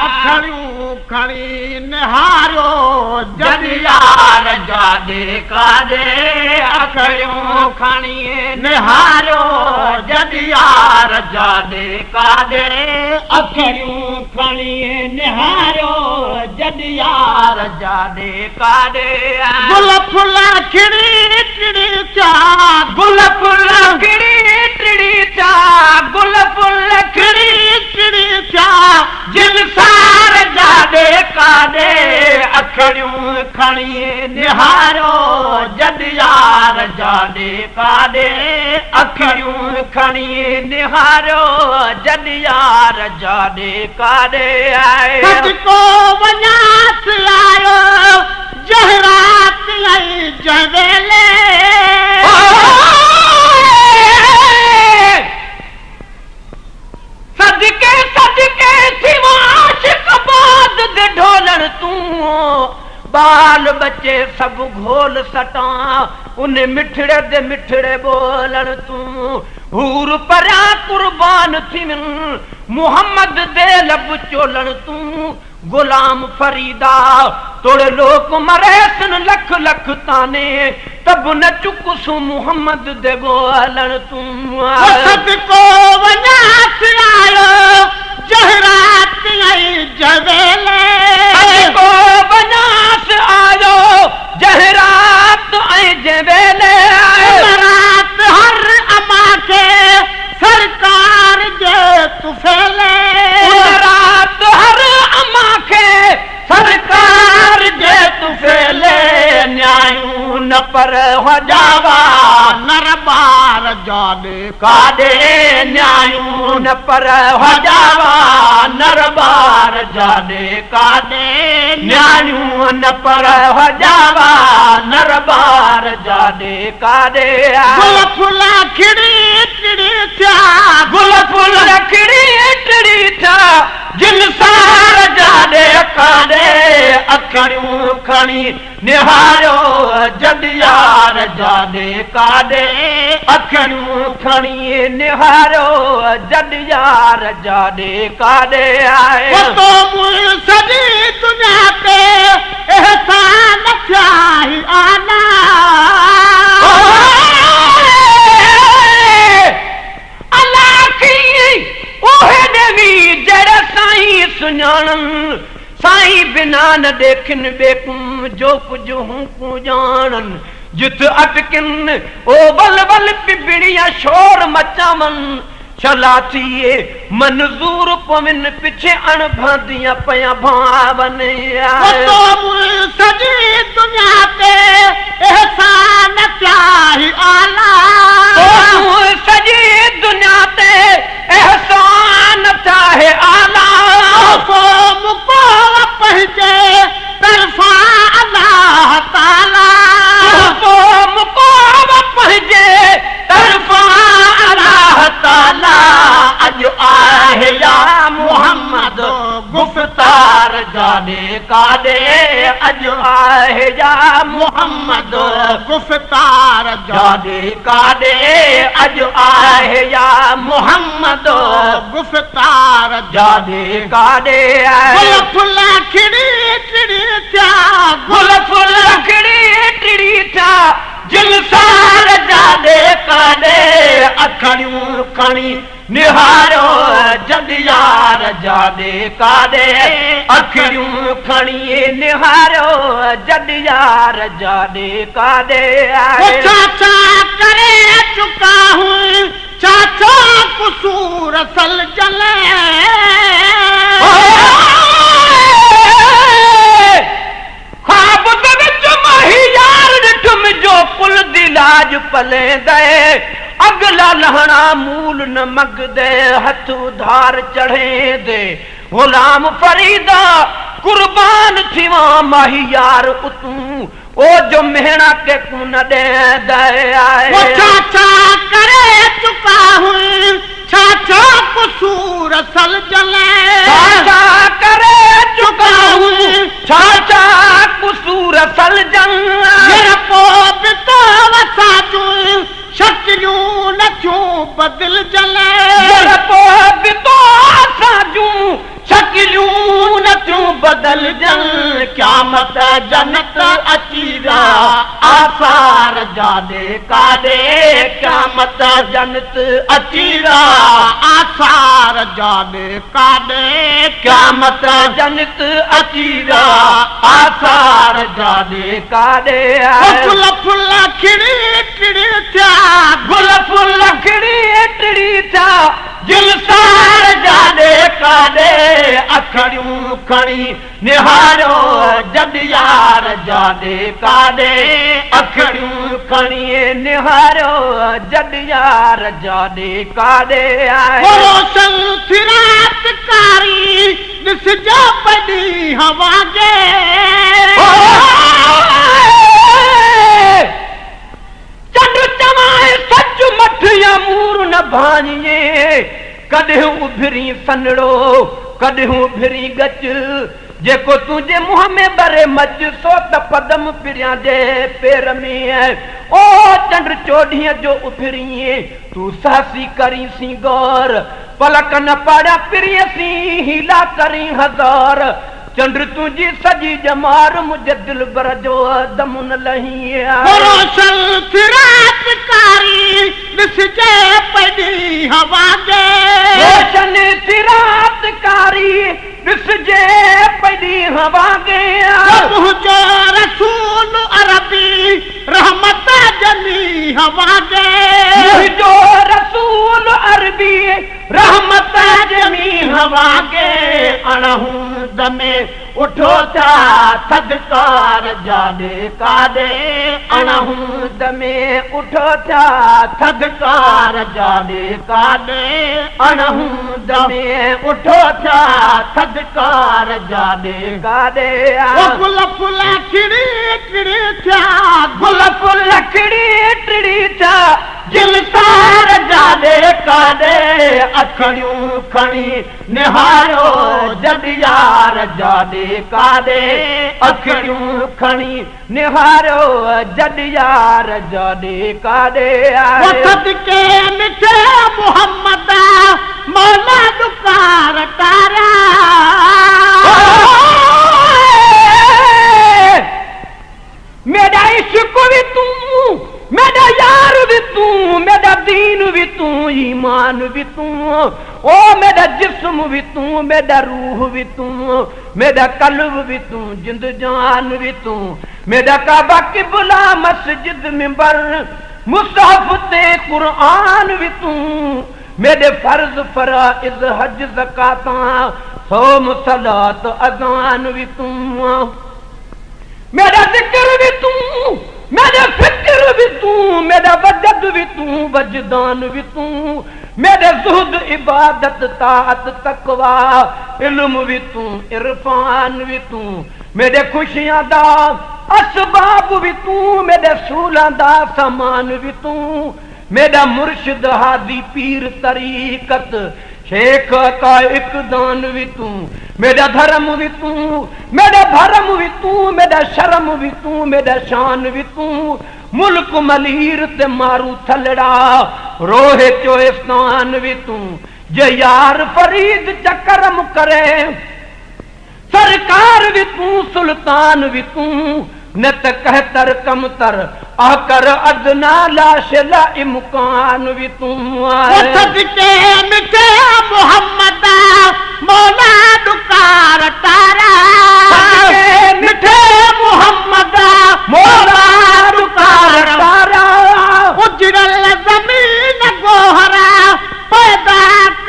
अखड़ियूं खणी निहारियो जॾहिं यार जाॾे काॾे अखड़ियूं खणी निहारियो जॾहिं यार जाॾे काॾे अखड़ियूं खणी निहारियो जॾहिं यार जाॾे काॾे गुल फुल खिड़ी टिड़ी थिया गुल फुल खिड़ी टिड़ी थिया गुल फुल खिड़ी टिड़ी थिया जिन सार जाॾे काॾे अखड़ियूं खणी निहारियो जॾहिं यार जाॾे काॾे अखड़ियूं खणी निहारियो जॾहिं यार जाॾे काॾे सदिको वञास आयो जहरात आई जवेले सदके सदके थी आशिक बाद दे ढोलण तूं बाल बच्चे सब घोल सटा उन मिठड़े दे मिठड़े बोलण तूं हूर परा कुर्बान थी मुहम्मद दे लब चोलण तूं गुलाम फरीदा तोड़े लोक मरे सन लख लख ताने तब न चुकसू मुहम्मद दे बोलण तूं सदको वञास आयो जहरात आई जवेले सदको वञास आयो जहरात आई जवेले रात हर अमा के सरकार जे तुफेले रात हर अमा के सरकार जे तुफेले न्यायूं न पर हो जावा नर बार जाॾे काॾे न्यायूं न पर हो जावा नर बार जाॾे काॾे न्यायूं न पर हो जावा नर बार जाॾे काॾे गुल फुल खिड़ी टिड़ी थिया गुल फुल खिड़ी टिड़ी थिया जिन सार जाॾे काॾे अखड़ियूं खणी निहारियो जॾहिं यार जाॾे काॾे अखड़ियूं खणी निहारियो जॾहिं यार जाॾे काॾे आए तो मुझ सॼी दुनिया ते एहसान थिया ही आना अलाह की ओहे देवी जड़ साईं सुञाणन साईं बिना न देखिन बेकुम जो कुछ हूं को जानन जित अटकिन ओ बल बल पिबड़िया शोर मचावन चला थिए मंजूर पवन पिछे अणभदियां पया भावन तो सॼी दुनिया ते एहसान चाही आला तो सॼी दुनिया ते एहसान चाहे आला तो मुको पंहिंजे तरफ़ा अल्लाह ताला तो मुको पंहिंजे तरफ़ा अल्लाह ताला अॼु आहे या मुहम्मद गुफ़्तार जाॾे काॾे अॼु आहे या मुहम्मद गुफ़्तार जाॾे काॾे अॼु आहे या मुहम्मद गुफ़्तार जाॾे काॾे गुल फुल खिड़ी टिड़ी थिया गुल फुल खिड़ी टिड़ी थिया जिन सार जाॾे काॾे अखड़ियूं खणी निहारियो जॾहिं यार जाॾे काॾे अखड़ियूं खणी निहारियो जॾहिं यार जाॾे काॾे चाचा करे चुका हूं चाचा कुसूर सल जले ख्वाब दे विच माही यार ॾिठुम जो पुल दी लाज पले दे अगला लहणा मूल न मग दे हथ उधार चढ़े दे गुलाम फरीदा कुर्बान थीवा माही यार उतू ओ जो मेहना के कुन दे दे आए वो चाचा करे चुका हूं चाचा कसूर सल जले चाचा करे चुका हूं चाचा कसूर सल जले मेरा पो बिता वसा तू शक्तियों शकिलियूं नथियूं बदिलजनि जूं शकिलियूं नथियूं बदिलजनि क़यामत जन्नत अची विया आसार जाॾे काॾे क़यामत जन्नत अची विया आसार जाॾे काॾे क़यामत जन्नत अची विया आसार जाॾे काॾे गुल फुल खिड़ी टिड़ी थिया गुल फुल खिड़ी टिड़ी थिया जिलसार जाॾे काॾे अखड़ियूं खणी निहारियो जॾ यार जाॾे काॾे अखड़ियूं खणी निहारियो जॾ यार जाॾे काॾे रोशन थी रात कारी ॾिसजो पॾी हवा जे चंड चवाए सच मठ या मूर न भाञे कॾहिं उभरी सनड़ो कॾहिं उभरी गच जेको तुंहिंजे मुंहं में बरे मच सो त पदम पिरियां जे पेर में ओ चंड चोॾीअ जो उभरी तूं सासी करीसीं गौर पलक न पाड़िया पिरीसीं हीला करी हज़ार चंड तुंहिंजी सॼी जमार मुंहिंजे दिल भर जो दम न लही रोशन थी रात कारी ॾिसजे पॾी हवा जे रोशन थी रात कारी ॾिसजे पॾी हवा गे मुंहिंजो रसूल अरबी रहमत जमी हवा जे मुंहिंजो रसूल अरबी रहमत जमी हवा गे अणहूं दमे उठो था थदकार जाॾे काॾे अणहूं दमे उठो था थदकार जाॾे काॾे अणहूं दमे उठो था थदकार जाॾे काॾे गुल फुल खिड़ी टिड़ी थिया गुल फुल खिड़ी टिड़ी थिया जिलसार जाॾे काॾे अखड़ियूं खणी निहारियो जॾ यार जाॾे काॾे अखड़ियूं खणी निहारियो जॾ यार जाॾे काॾे सदके मिठे मोहम्मद मौला दुकार तारा मेरा इश्क भी तू मेरा यार भी तू मेरा दीन भी तू ईमान भी तू ओ मेरा जिस्म भी तू मेरा रूह भी तू मेरा कल्ब भी तू जिंद जान भी तू मेरा काबा किबला मस्जिद मिंबर मुसहफ ते कुरान भी तू मेरे फर्ज फराइज हज ज़कात सोम सलात अज़ान भी तू मेरा जिक्र भी तू मेरा फिक्र भी तू मेरा वजद भी तू वजदान भी तू मेरे ज़ुहद इबादत ताअत तकवा इल्म भी तू इरफान भी तू मेरे खुशियां दा असबाब भी तू मेरे सूलां दा सामान भी तू मेरा मुर्शिद हादी पीर तरीकत शेख का इकदान भी तू मेरा धर्म भी तू मेरा भरम भी तू मेरा शर्म भी तू मेरा शान भी तू मुल्क मलीर ते मारू थलड़ा रोहे चोइस्तान भी तू जे यार फरीद चकरम करे सरकार भी तू सुल्तान भी तू न त कहतर कमतर आकर अदना लाश ला इमकान भी तू सदके मिठे मोहम्मद मौला दुकार तारा सदके मिठे मोहम्मद मौला दुकार तारा उजड़ल ज़मीन गोहरा पैदा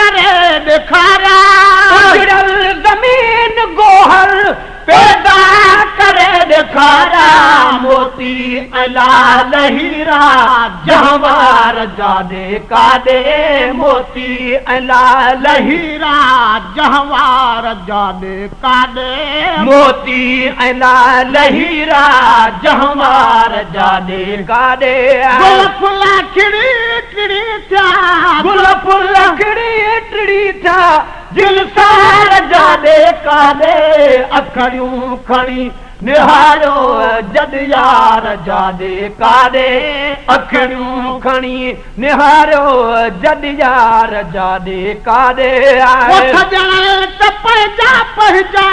करे दिखारा उजड़ल ज़मीन गोहर पैदा करे दिखारा मोती लाल हीरा जहवार जाॾे काॾे मोती लाल हीरा जहवार जाॾे काॾे मोती लाल हीरा जहवार जाॾे काॾे गुल फुल खिड़ी टिड़ी थिया गुल फुल खिड़ी टिड़ी थिया जिलसार जाॾे काॾे अखड़ियूं खणी निहारो जद यार जादे कादे अखड़ियूं खणी निहारो जद यार जादे कादे पंहिंजा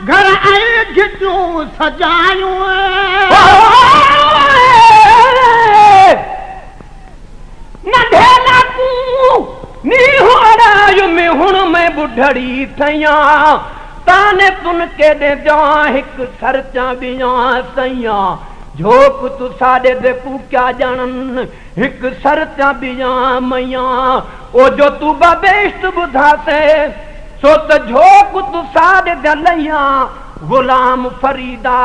घर ऐं गिटियूं सजायूं नंढे लाकू नीहू अड़ायूं में हुण में बुढ़ड़ी ठहियां ताने तुन केॾे जा हिकु सरचा बिया सैया झोक तू साॾे दे पूक्या ॼणनि हिकु सरचा बिया मैया ओ जो तू बेश्त ॿुधासे सो त झोक तू साॾे दे लैया गुलाम फरीदा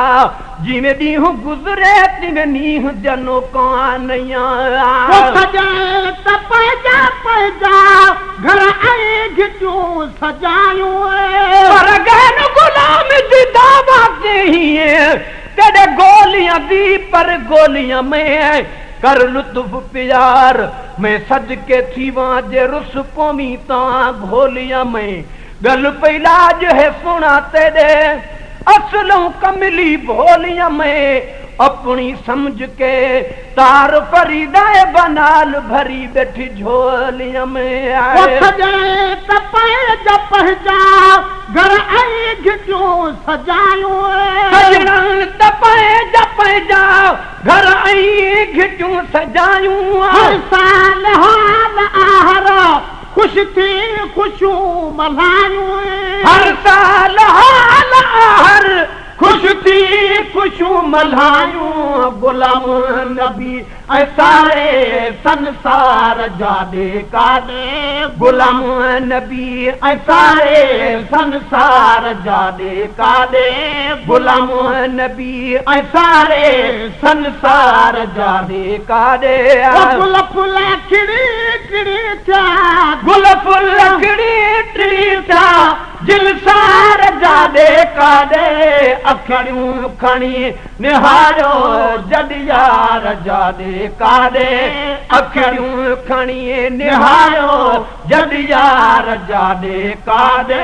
जिवें ॾींहुं गुज़रे तिवें नींहुं जनो कानैया पंहिंजा घर ऐं गिटियूं सजायूं पर गहन गुलाम जी दावा कहीं तेरे गोलियां दी पर गोलियां में कर लुत्फ प्यार मैं सज के थी वहां जे रुस पोमी ता घोलियां में गल पैलाज है सुना तेरे असलों कमली भोलियां में अपनी समझ के तार फरीदाए बनाल भरी बैठी झोलियां में पंहिंजा घर ऐं गिटियूं सजायूं पंहिंजा घर ऐं घिटियूं सजायूं हर साल हाल आहर खुश थी खुशियूं मल्हायूं हर साल हाल आहर खुश थी खुशियूं मल्हायूं गुलाम नबी ऐं सारे संसार जादे कादे गुलाम नबी ऐं सारे संसार जादे कादे गुलाम नबी ऐं सारे संसार जादे कादे गुल फुल खिड़ी खिड़ी थिया गुल फुल खिड़ी खिड़ी थिया जिलसार जादे कादे अखड़ियूं खणी निहारो जद यार जादे कादे अखड़ियूं खणी निहारो जद यार जादे कादे